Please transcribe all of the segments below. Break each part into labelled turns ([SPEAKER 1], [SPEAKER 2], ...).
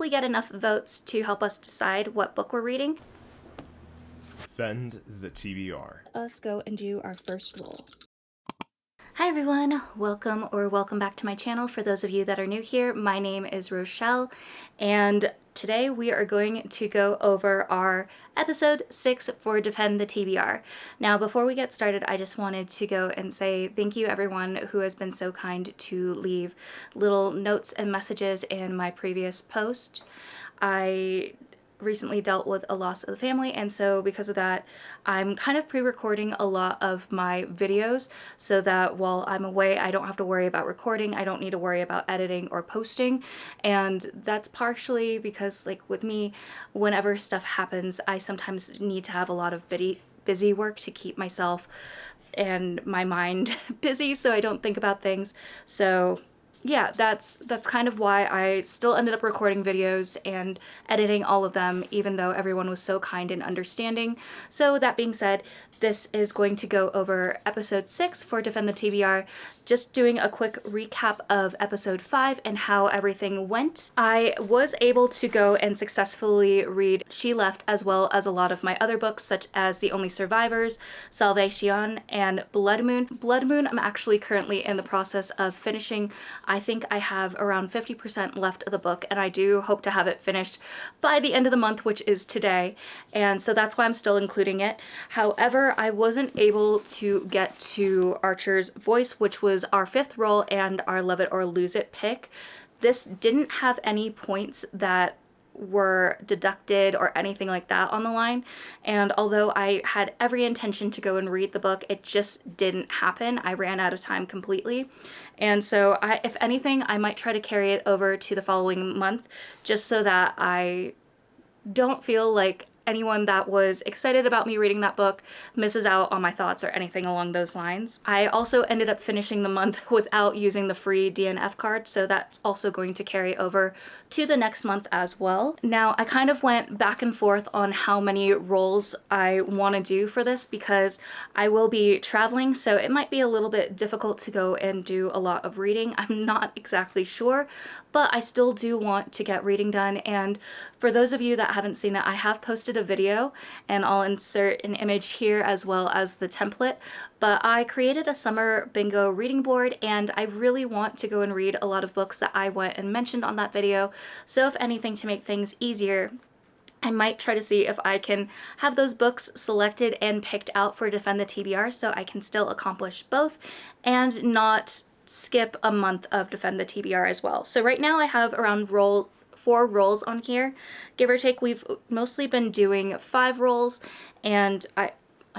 [SPEAKER 1] We get enough votes to help us decide what book we're reading.
[SPEAKER 2] Defend the TBR.
[SPEAKER 1] Us go and do our first roll. Hi everyone, welcome back to my channel. For those of you that are new here, my name is Rochelle, and today we are going to go over our episode 6 for Defend the TBR. Now, before we get started, I just wanted to go and say thank you everyone who has been so kind to leave little notes and messages in my previous post. I recently dealt with a loss of the family, and so because of that I'm kind of pre-recording a lot of my videos so that while I'm away I don't have to worry about recording, I don't need to worry about editing or posting. And that's partially because, like, with me, whenever stuff happens I sometimes need to have a lot of busy work to keep myself and my mind busy so I don't think about things. So yeah, that's kind of why I still ended up recording videos and editing all of them, even though everyone was so kind and understanding. So that being said, this is going to go over episode 6 for Defend the TBR, just doing a quick recap of episode 5 and how everything went. I was able to go and successfully read She Left, as well as a lot of my other books, such as The Only Survivors, Salvation, and Blood Moon. Blood Moon I'm actually currently in the process of finishing. I think I have around 50% left of the book, and I do hope to have it finished by the end of the month, which is today, and so that's why I'm still including it. However, I wasn't able to get to Archer's Voice, which was our 5th roll and our Love It or Lose It pick. This didn't have any points that were deducted or anything like that on the line, and although I had every intention to go and read the book, it just didn't happen. I ran out of time completely, and so if anything, I might try to carry it over to the following month just so that I don't feel like anyone that was excited about me reading that book misses out on my thoughts or anything along those lines. I also ended up finishing the month without using the free DNF card, so that's also going to carry over to the next month as well. Now, I kind of went back and forth on how many rolls I want to do for this because I will be traveling, so it might be a little bit difficult to go and do a lot of reading. I'm not exactly sure, but I still do want to get reading done. And for those of you that haven't seen it, I have posted a video, and I'll insert an image here as well as the template, but I created a summer bingo reading board, and I really want to go and read a lot of books that I went and mentioned on that video. So if anything, to make things easier, I might try to see if I can have those books selected and picked out for Defend the TBR so I can still accomplish both and not skip a month of Defend the TBR as well. So right now I have around 4 rolls on here, give or take. We've mostly been doing 5 rolls, and I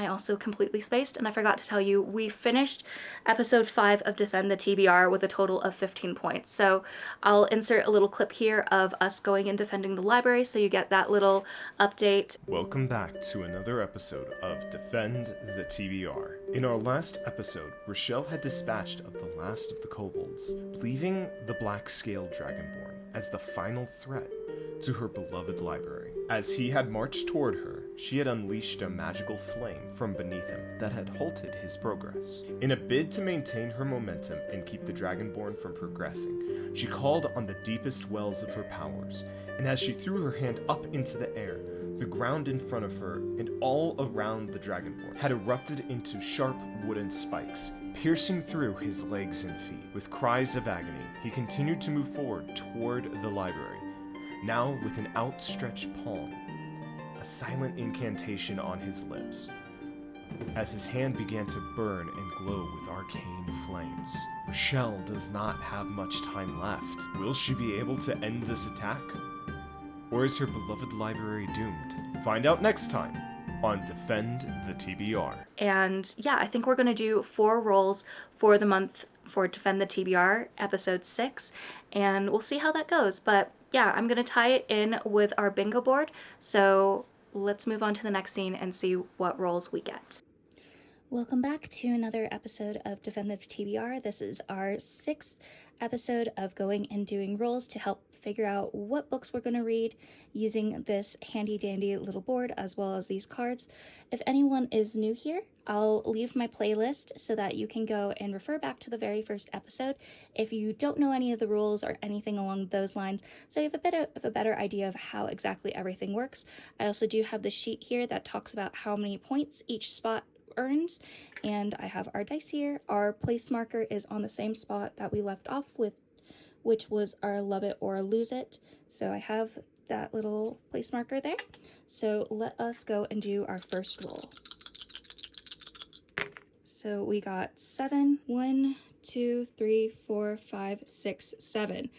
[SPEAKER 1] also completely spaced and I forgot to tell you, we finished episode 5 of Defend the TBR with a total of 15 points. So I'll insert a little clip here of us going and defending the library so you get that little update.
[SPEAKER 2] Welcome back to another episode of Defend the TBR. In our last episode, Rochelle had dispatched of the last of the kobolds, leaving the black scaled dragonborn as the final threat to her beloved library. As he had marched toward her, she had unleashed a magical flame from beneath him that had halted his progress. In a bid to maintain her momentum and keep the dragonborn from progressing, she called on the deepest wells of her powers, and as she threw her hand up into the air, the ground in front of her and all around the dragonborn had erupted into sharp wooden spikes, piercing through his legs and feet. With cries of agony, he continued to move forward toward the library, now with an outstretched palm, a silent incantation on his lips, as his hand began to burn and glow with arcane flames. Rochelle does not have much time left. Will she be able to end this attack? Or is her beloved library doomed? Find out next time on Defend the TBR.
[SPEAKER 1] And yeah, I think we're going to do 4 rolls for the month for Defend the TBR, episode 6, and we'll see how that goes. But yeah, I'm going to tie it in with our bingo board, so let's move on to the next scene and see what rolls we get. Welcome back to another episode of Defend the TBR. This is our 6th episode of going and doing rolls to help figure out what books we're going to read using this handy dandy little board as well as these cards. If anyone is new here, I'll leave my playlist so that you can go and refer back to the very first episode if you don't know any of the rules or anything along those lines, so you have a bit of a better idea of how exactly everything works. I also do have the sheet here that talks about how many points each spot earns, and I have our dice here. Our place marker is on the same spot that we left off with, which was our love it or lose it. So I have that little place marker there. So let us go and do our first roll. So we got 7. 1, 2, 3, 4, 5, 6, 7.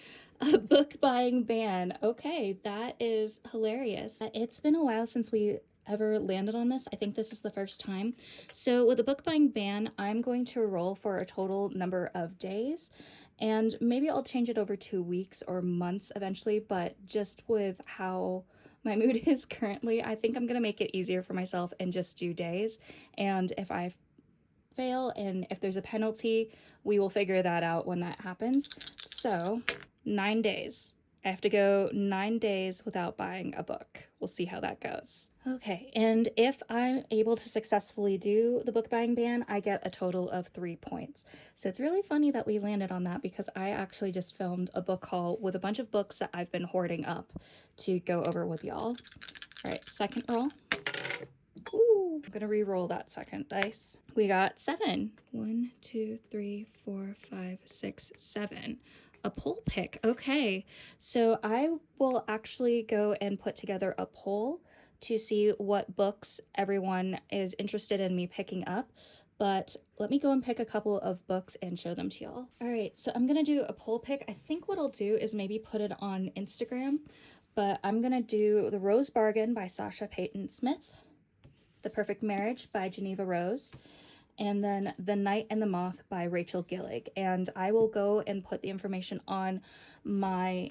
[SPEAKER 1] A book buying ban. Okay, that is hilarious. It's been a while since we ever landed on this. I think this is the first time. So with the book buying ban, I'm going to roll for a total number of days, and maybe I'll change it over to weeks or months eventually, but just with how my mood is currently, I think I'm gonna make it easier for myself and just do days. And if I fail and if there's a penalty, we will figure that out when that happens. So 9 days. I have to go 9 days without buying a book. We'll see how that goes. Okay, and if I'm able to successfully do the book buying ban, I get a total of 3 points. So it's really funny that we landed on that because I actually just filmed a book haul with a bunch of books that I've been hoarding up to go over with y'all. All right, second roll. Ooh, I'm gonna re-roll that second dice. We got 7. 1, 2, 3, 4, 5, 6, 7. A poll pick. Okay, so I will actually go and put together a poll to see what books everyone is interested in me picking up. But let me go and pick a couple of books and show them to y'all. All right, so I'm gonna do a poll pick. I think what I'll do is maybe put it on Instagram, but I'm gonna do The Rose Bargain by Sasha Payton Smith, The Perfect Marriage by Geneva Rose, and then The Night and the Moth by Rachel Gillig. And I will go and put the information on my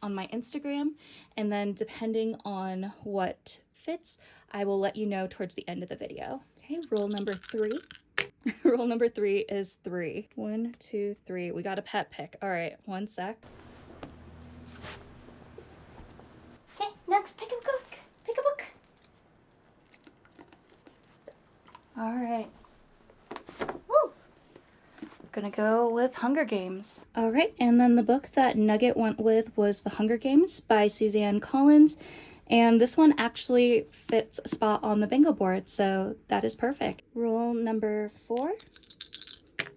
[SPEAKER 1] Instagram, and then depending on what fits, I will let you know towards the end of the video. Okay, rule number 3. Rule number 3 is 3. 1, 2, 3. We got a pet pick. All right, one sec. Okay, next, pick a book. Pick a book. All right. Woo! Gonna go with Hunger Games. All right, and then the book that Nugget went with was The Hunger Games by Suzanne Collins, and this one actually fits a spot on the bingo board, so that is perfect. Rule number 4.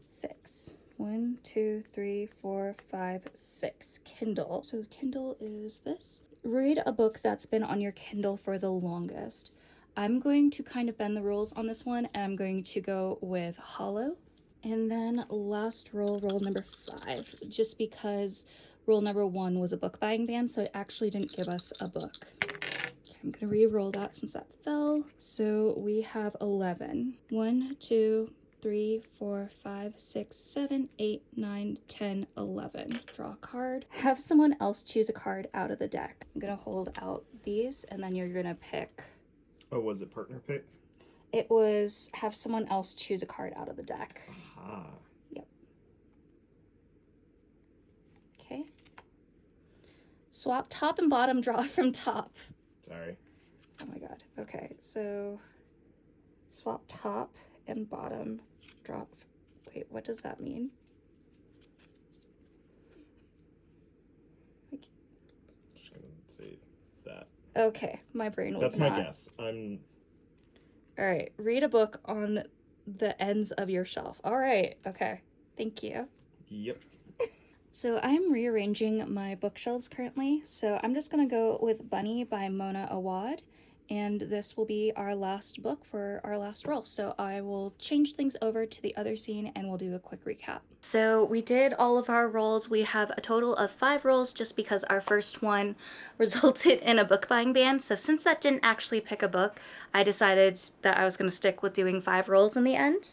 [SPEAKER 1] 6. 1, 2, 3, 4, 5, 6. Kindle. So Kindle is this. Read a book that's been on your Kindle for the longest. I'm going to kind of bend the rules on this one, and I'm going to go with Hollow. And then last roll, rule number 5, just because rule number 1 was a book buying ban, so it actually didn't give us a book. Okay, I'm gonna re-roll that since that fell. So we have 11. 1, 2, 3, 4, 5, 6, 7, 8, 9, 10, 11. Draw a card. Have someone else choose a card out of the deck. I'm gonna hold out these, and then you're gonna pick.
[SPEAKER 2] Oh, was it partner pick?
[SPEAKER 1] It was have someone else choose a card out of the deck.
[SPEAKER 2] Aha.
[SPEAKER 1] Yep. Okay. Swap top and bottom, draw from top.
[SPEAKER 2] Sorry.
[SPEAKER 1] Oh my god. Okay, so swap top and bottom, drop. Wait, what does that mean?
[SPEAKER 2] Just gonna save that.
[SPEAKER 1] Okay, my brain was
[SPEAKER 2] That's
[SPEAKER 1] not.
[SPEAKER 2] my guess.
[SPEAKER 1] All right, read a book on the ends of your shelf. All right, okay, thank you.
[SPEAKER 2] Yep.
[SPEAKER 1] So I'm rearranging my bookshelves currently, so I'm just gonna go with Bunny by Mona Awad, and this will be our last book for our last roll. So I will change things over to the other scene and we'll do a quick recap. So we did all of our rolls. We have a total of 5 rolls just because our first one resulted in a book buying ban. So since that didn't actually pick a book, I decided that I was going to stick with doing 5 rolls in the end.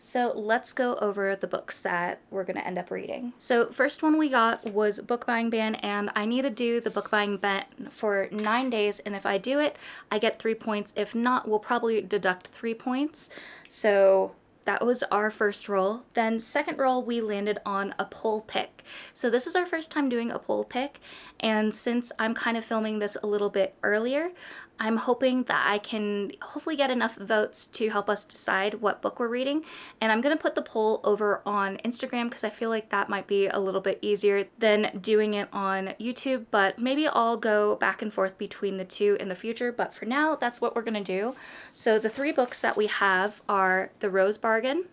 [SPEAKER 1] So let's go over the books that we're going to end up reading. So first one we got was book buying ban, and I need to do the book buying ban for 9 days, and if I do it, I get 3 points. If not, we'll probably deduct 3 points. So that was our first roll. Then second roll, we landed on a poll pick. So this is our first time doing a poll pick, And since I'm kind of filming this a little bit earlier, I'm hoping that I can hopefully get enough votes to help us decide what book we're reading. And I'm going to put the poll over on Instagram because I feel like that might be a little bit easier than doing it on YouTube, but maybe I'll go back and forth between the two in the future. But for now, that's what we're going to do. So the 3 books that we have are The Rose Bargain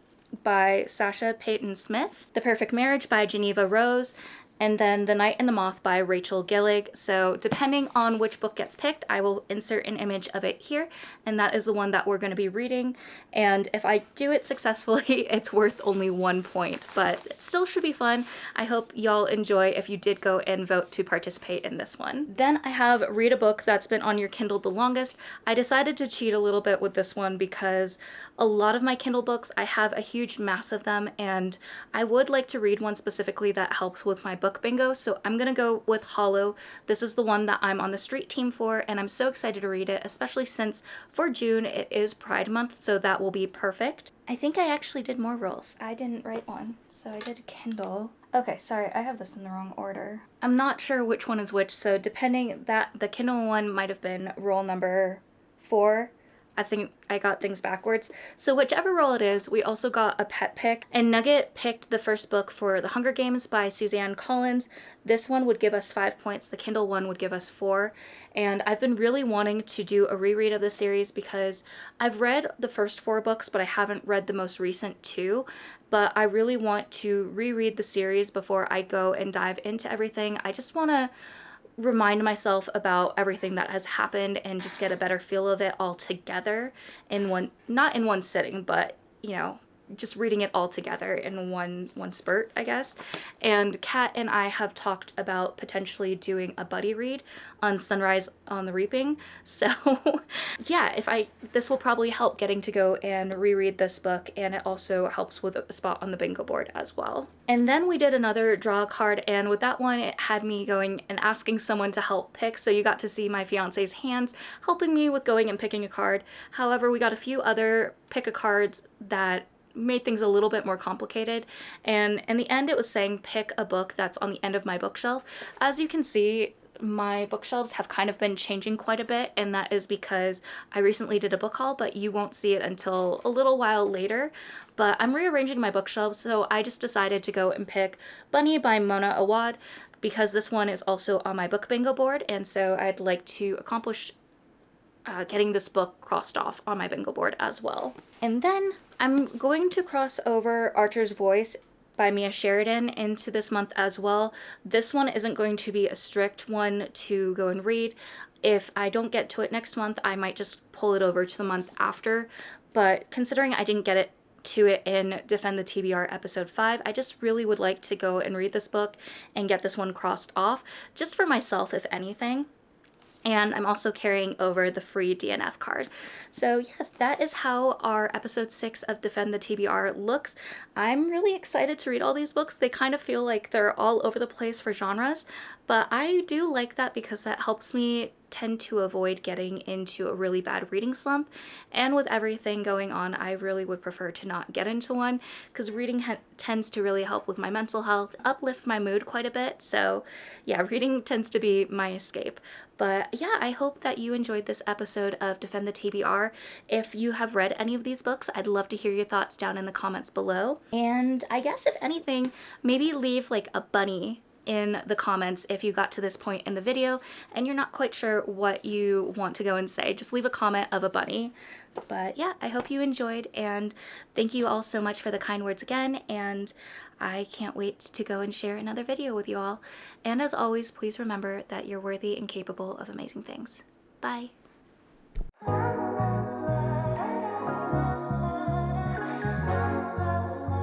[SPEAKER 1] by Sasha Payton Smith, The Perfect Marriage by Geneva Rose, and then The Night and the Moth by Rachel Gillig. So depending on which book gets picked, I will insert an image of it here, and that is the one that we're going to be reading. And if I do it successfully, it's worth only 1 point, but it still should be fun. I hope y'all enjoy if you did go and vote to participate in this one. Then I have Read a Book That's Been on Your Kindle the Longest. I decided to cheat a little bit with this one because a lot of my Kindle books, I have a huge mass of them, and I would like to read one specifically that helps with my book bingo, so I'm gonna go with Hollow. This is the one that I'm on the street team for, and I'm so excited to read it, especially since for June it is Pride Month, so that will be perfect. I think I actually did more rolls. I didn't write one, so I did Kindle. Okay, sorry, I have this in the wrong order. I'm not sure which one is which, so depending, that the Kindle one might have been roll number 4. I think I got things backwards. So whichever role it is, we also got a pet pick. And Nugget picked the first book for The Hunger Games by Suzanne Collins. This one would give us 5 points. The Kindle one would give us 4. And I've been really wanting to do a reread of the series because I've read the first 4 books, but I haven't read the most recent 2. But I really want to reread the series before I go and dive into everything. I just want to remind myself about everything that has happened and just get a better feel of it all together in one, not in one sitting, but you know, just reading it all together in one spurt, I guess. And Kat and I have talked about potentially doing a buddy read on Sunrise on the Reaping. So yeah, this will probably help getting to go and reread this book, and it also helps with a spot on the bingo board as well. And then we did another draw card, and with that one it had me going and asking someone to help pick, so you got to see my fiance's hands helping me with going and picking a card. However, we got a few other pick a cards that made things a little bit more complicated, and in the end it was saying pick a book that's on the end of my bookshelf. As you can see, my bookshelves have kind of been changing quite a bit, and that is because I recently did a book haul, but you won't see it until a little while later. But I'm rearranging my bookshelves, so I just decided to go and pick Bunny by Mona Awad because this one is also on my book bingo board, and so I'd like to accomplish getting this book crossed off on my bingo board as well. And then I'm going to cross over Archer's Voice by Mia Sheridan into this month as well. This one isn't going to be a strict one to go and read. If I don't get to it next month, I might just pull it over to the month after. But considering I didn't get to it in Defend the TBR episode 5, I just really would like to go and read this book and get this one crossed off, just for myself if anything. And I'm also carrying over the free DNF card. So yeah, that is how our episode 6 of Defend the TBR looks. I'm really excited to read all these books. They kind of feel like they're all over the place for genres, but I do like that because that helps me tend to avoid getting into a really bad reading slump. And with everything going on, I really would prefer to not get into one because reading tends to really help with my mental health, uplift my mood quite a bit. So yeah, reading tends to be my escape. But yeah, I hope that you enjoyed this episode of Defend the TBR. If you have read any of these books, I'd love to hear your thoughts down in the comments below. And I guess if anything, maybe leave like a bunny in the comments if you got to this point in the video and you're not quite sure what you want to go and say. Just leave a comment of a bunny. But yeah, I hope you enjoyed, and thank you all so much for the kind words again, and I can't wait to go and share another video with you all. And as always, please remember that you're worthy and capable of amazing things. Bye!